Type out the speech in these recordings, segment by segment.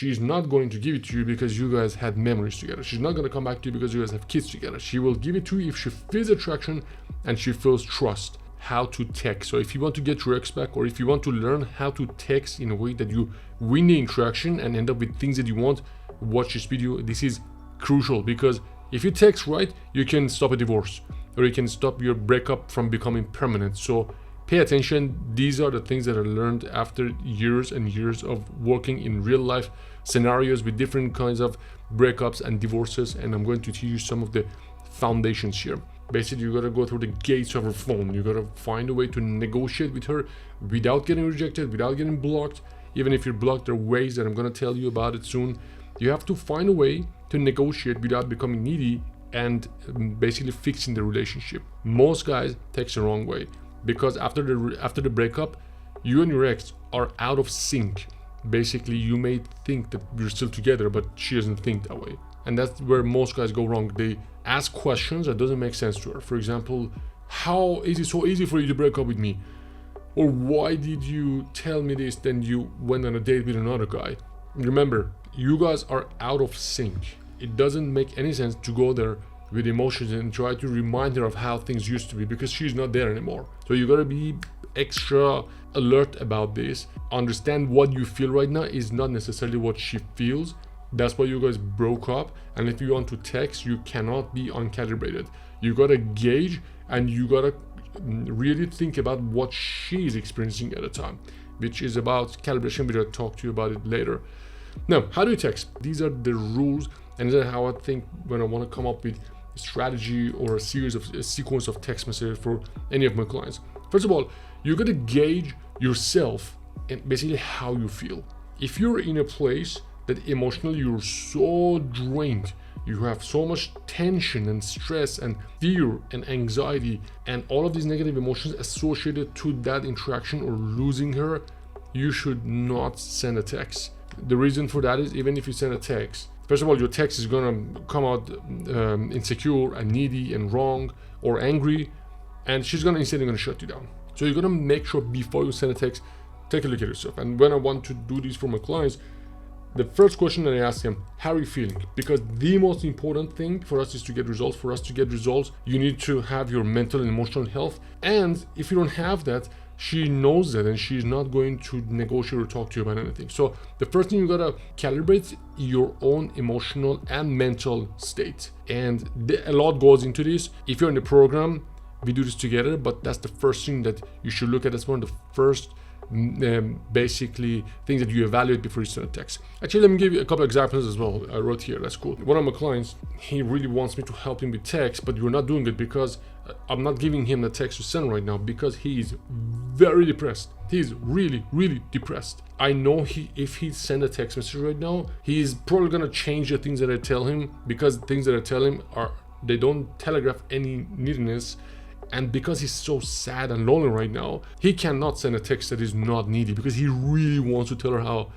she's not going to give it to you because you guys had memories together. She's not going to come back to you because you guys have kids together. She will give it to you if she feels attraction and she feels trust. How to text. So if you want to get your ex back, or if you want to learn how to text in a way that you win the interaction and end up with things that you want, watch this video. This is crucial, because if you text right, you can stop a divorce, or you can stop your breakup from becoming permanent. So pay attention. These are the things that I learned after years and years of working in real life scenarios with different kinds of breakups and divorces, and I'm going to teach you some of the foundations here. Basically, you gotta go through the gates of her phone. You gotta find a way to negotiate with her without getting rejected, without getting blocked. Even if you're blocked, there are ways that I'm gonna tell you about it soon. You have to find a way to negotiate without becoming needy and basically fixing the relationship. Most guys text the wrong way, because after the breakup, you and your ex are out of sync. Basically, you may think that you're still together, but she doesn't think that way. And that's where most guys go wrong. They ask questions that doesn't make sense to her. For example, how is it so easy for you to break up with me? Or why did you tell me this, then you went on a date with another guy? Remember, you guys are out of sync. It doesn't make any sense to go there with emotions and try to remind her of how things used to be, because she's not there anymore. So you gotta be extra alert about this. Understand what you feel right now is not necessarily what she feels. That's why you guys broke up. And if you want to text, you cannot be uncalibrated. You gotta gauge, and you gotta really think about what she's experiencing at the time, which is about calibration, which I'll talk to you about it later. Now, how do you text? These are the rules, and this is how I think when I want to come up with a strategy or a sequence of text messages for any of my clients. First of all, you gotta gauge yourself and basically how you feel. If you're in a place that emotionally you're so drained, you have so much tension and stress and fear and anxiety and all of these negative emotions associated to that interaction or losing her, you should not send a text. The reason for that is, even if you send a text, first of all, your text is gonna come out insecure and needy and wrong or angry, and she's gonna instantly gonna shut you down. So you're gonna make sure before you send a text, take a look at yourself. And when I want to do this for my clients, the first question that I ask them, how are you feeling? Because the most important thing for us is to get results. For us to get results, you need to have your mental and emotional health. And if you don't have that, she knows that, and she's not going to negotiate or talk to you about anything. So the first thing you gotta calibrate your own emotional and mental state. And a lot goes into this. If you're in the program, we do this together, but that's the first thing that you should look at. That's one of the first basically things that you evaluate before you send a text. Actually, let me give you a couple examples as well. I wrote here, that's cool. One of my clients, he really wants me to help him with text, but we're not doing it because I'm not giving him the text to send right now, because he's very depressed. He's really, really depressed. I know if he send a text message right now, he's probably gonna change the things that I tell him, because the things that I tell him they don't telegraph any neediness. And because he's so sad and lonely right now, he cannot send a text that is not needy, because he really wants to tell her how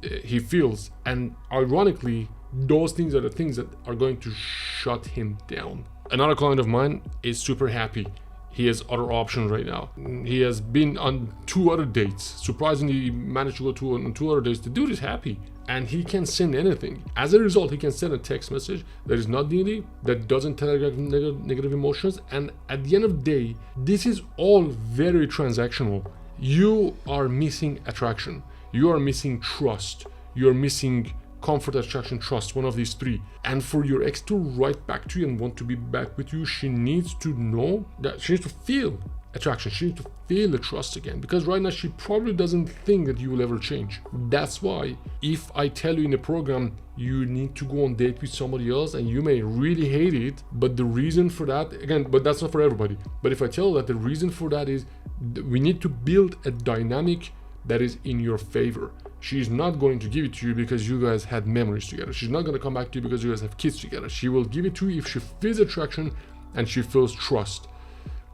he feels. And ironically, those things are the things that are going to shut him down. Another client of mine is super happy. He has other options right now. He has been on 2 other dates. Surprisingly, he managed to go on 2 other dates. The dude is happy, and he can send anything. As a result, he can send a text message that is not needy, that doesn't telegraph negative emotions. And at the end of the day, this is all very transactional. You are missing attraction. You are missing trust. You are missing comfort, attraction, trust, one of these 3. And for your ex to write back to you and want to be back with you, she needs to know that she needs to feel attraction. She needs to feel the trust again, because right now she probably doesn't think that you will ever change. That's why if I tell you in the program you need to go on date with somebody else, and you may really hate it, but the reason for that, again, but that's not for everybody, but if I tell you that the reason for that is we need to build a dynamic that is in your favor. She's not going to give it to you because you guys had memories together. She's not going to come back to you because you guys have kids together. She will give it to you if she feels attraction and she feels trust.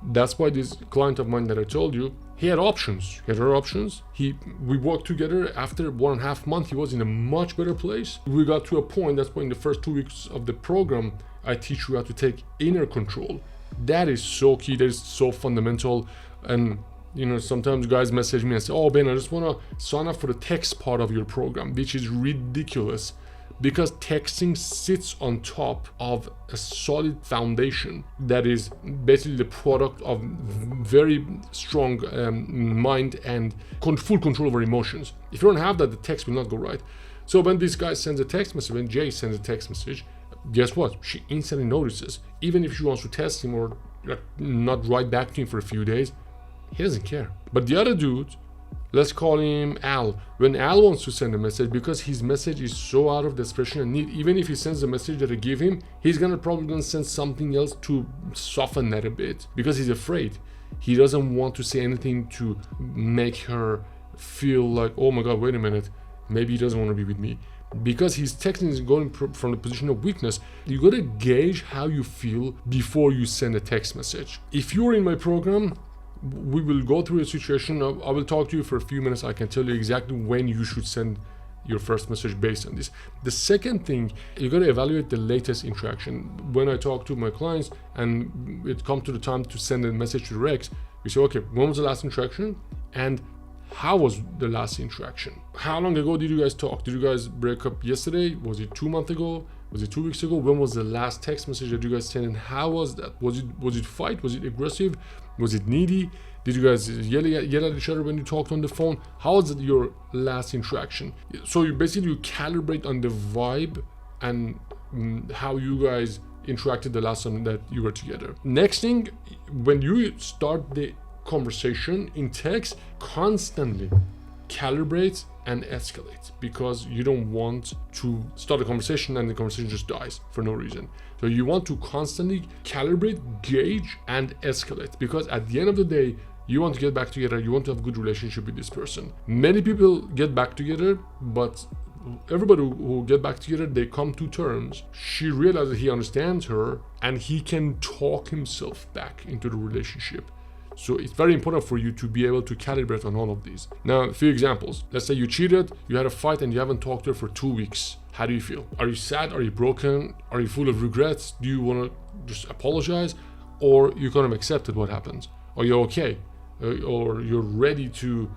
That's why this client of mine that I told you, he had options. He had her options. We worked together. After 1.5 months, he was in a much better place. We got to a point, that's why in the first 2 weeks of the program, I teach you how to take inner control. That is so key. That is so fundamental. And You know, sometimes guys message me and say, oh Ben, I just want to sign up for the text part of your program, which is ridiculous, because texting sits on top of a solid foundation that is basically the product of very strong mind and full control over emotions. If you don't have that, the text will not go right. So when this guy sends a text message, when Jay sends a text message, guess what? She instantly notices. Even if she wants to test him or not write back to him for a few days, he doesn't care. But the other dude, let's call him Al. When Al wants to send a message, because his message is so out of desperation and need, even if he sends the message that I give him, he's probably gonna send something else to soften that a bit, because he's afraid. He doesn't want to say anything to make her feel like, oh my god, wait a minute, maybe he doesn't want to be with me. Because his texting is going from the position of weakness, you gotta gauge how you feel before you send a text message. If you're in my program, we will go through a situation. I will talk to you for a few minutes. I can tell you exactly when you should send your first message based on this. The second thing, you got to evaluate the latest interaction. When I talk to my clients and it comes to the time to send a message to Rex, we say, okay, when was the last interaction? And how was the last interaction? How long ago did you guys talk? Did you guys break up yesterday? Was it 2 months ago? Was it 2 weeks ago? When was the last text message that you guys sent, and how was that? Was it fight? Was it aggressive? Was it needy? Did you guys yell at each other when you talked on the phone? How was your last interaction? So you calibrate on the vibe and how you guys interacted the last time that you were together. Next thing, when you start the conversation in text, constantly calibrate and escalate, because you don't want to start a conversation and the conversation just dies for no reason. So you want to constantly calibrate, gauge, and escalate, because at the end of the day, you want to get back together. You want to have a good relationship with this person. Many people get back together, but everybody who get back together, they come to terms. She realizes he understands her and he can talk himself back into the relationship. So it's very important for you to be able to calibrate on all of these. Now, a few examples. Let's say you cheated, you had a fight, and you haven't talked to her for 2 weeks. How do you feel? Are you sad? Are you broken? Are you full of regrets? Do you want to just apologize? Or you kind of accepted what happened? Are you okay? Or you're ready to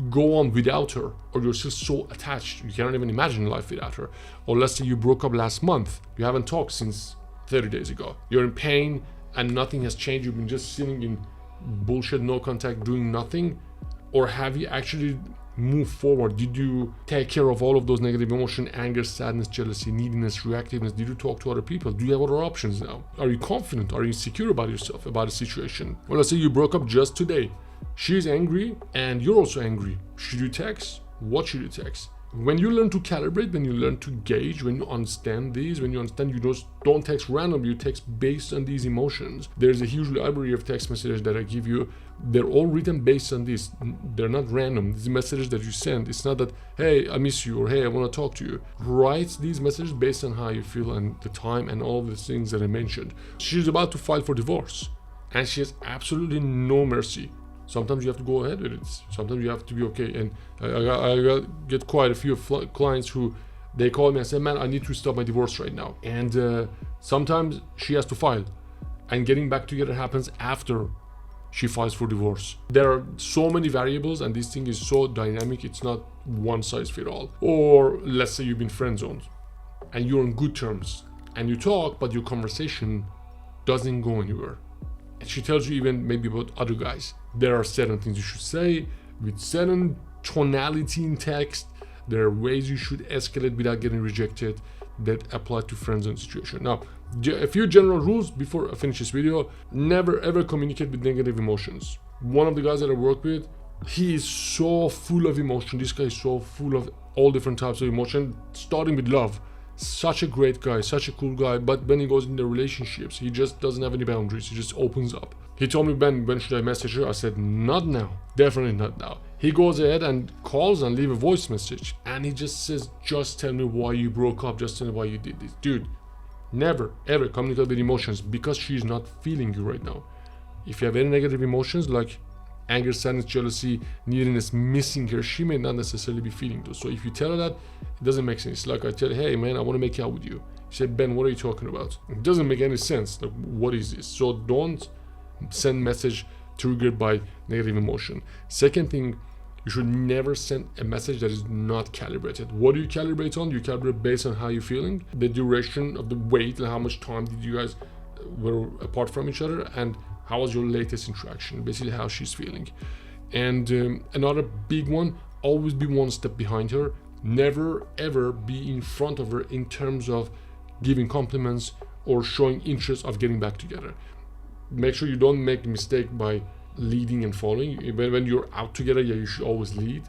go on without her? Or you're still so attached, you cannot even imagine life without her? Or let's say you broke up last month. You haven't talked since 30 days ago. You're in pain and nothing has changed. You've been just sitting in bullshit, no contact, doing nothing? Or have you actually moved forward? Did you take care of all of those negative emotions, anger, sadness, jealousy, neediness, reactiveness? Did you talk to other people? Do you have other options now? Are you confident? Are you secure about yourself, about the situation? Or let's say you broke up just today. She's angry and you're also angry. Should you text? What should you text? When you learn to calibrate, when you learn to gauge, when you understand these, when you understand you just don't text randomly, you text based on these emotions. There's a huge library of text messages that I give you. They're all written based on this. They're not random. These messages that you send, it's not that, hey, I miss you, or hey, I want to talk to you. Write these messages based on how you feel and the time and all of the things that I mentioned. She's about to file for divorce and she has absolutely no mercy. Sometimes you have to go ahead with it. Sometimes you have to be okay. And I get quite a few clients who they call me and say, man, I need to stop my divorce right now. And sometimes she has to file. And getting back together happens after she files for divorce. There are so many variables and this thing is so dynamic. It's not one size fit all. Or let's say you've been friend zoned and you're on good terms and you talk, but your conversation doesn't go anywhere. And she tells you even maybe about other guys. There are certain things you should say with certain tonality in text. There are ways you should escalate without getting rejected that apply to friend zone situation. Now, a few general rules before I finish this video. Never ever communicate with negative emotions. One of the guys that I work with, he is so full of emotion. This guy is so full of all different types of emotion, starting with love. Such a great guy, such a cool guy, but when he goes into relationships, he just doesn't have any boundaries. He just opens up. He told me, Ben, when should I message her? I said, not now, definitely not now. He goes ahead and calls and leave a voice message, and he just says, just tell me why you broke up, just tell me why you did this. Dude, never ever communicate with emotions, because she's not feeling you right now. If you have any negative emotions like anger, sadness, jealousy, neediness, missing her, she may not necessarily be feeling those. So if you tell her that, it doesn't make sense. Like I tell her, hey man, I want to make out with you. She said, Ben, what are you talking about? It doesn't make any sense. Like, what is this? So don't send message triggered by negative emotion. Second thing, you should never send a message that is not calibrated. What do you calibrate on? You calibrate based on how you're feeling, the duration of the wait, and how much time did you guys were apart from each other, and how was your latest interaction, basically how she's feeling. And another big one, always be one step behind her. Never ever be in front of her in terms of giving compliments or showing interest of getting back together. Make sure you don't make a mistake by leading and following. When you're out together, yeah, you should always lead.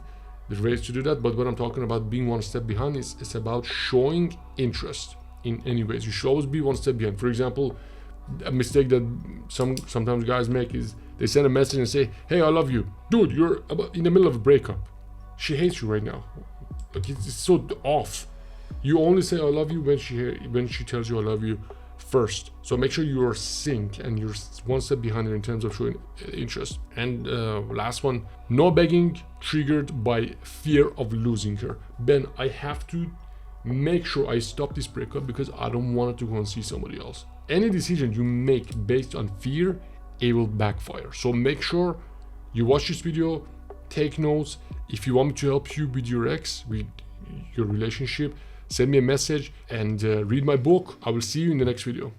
There's ways to do that, but what I'm talking about being one step behind is it's about showing interest in any ways. You should always be one step behind. For example, a mistake that sometimes guys make is they send a message and say, hey, I love you. Dude, you're in the middle of a breakup. She hates you right now. Like, it's so off. You only say I love you when she tells you I love you first. So make sure you're sync and you're one step behind her in terms of showing interest. And last one, no begging triggered by fear of losing her. Ben, I have to make sure I stop this breakup because I don't want her to go and see somebody else. Any decision you make based on fear, it will backfire. So make sure you watch this video, take notes. If you want me to help you with your ex, with your relationship, send me a message and read my book. I will see you in the next video.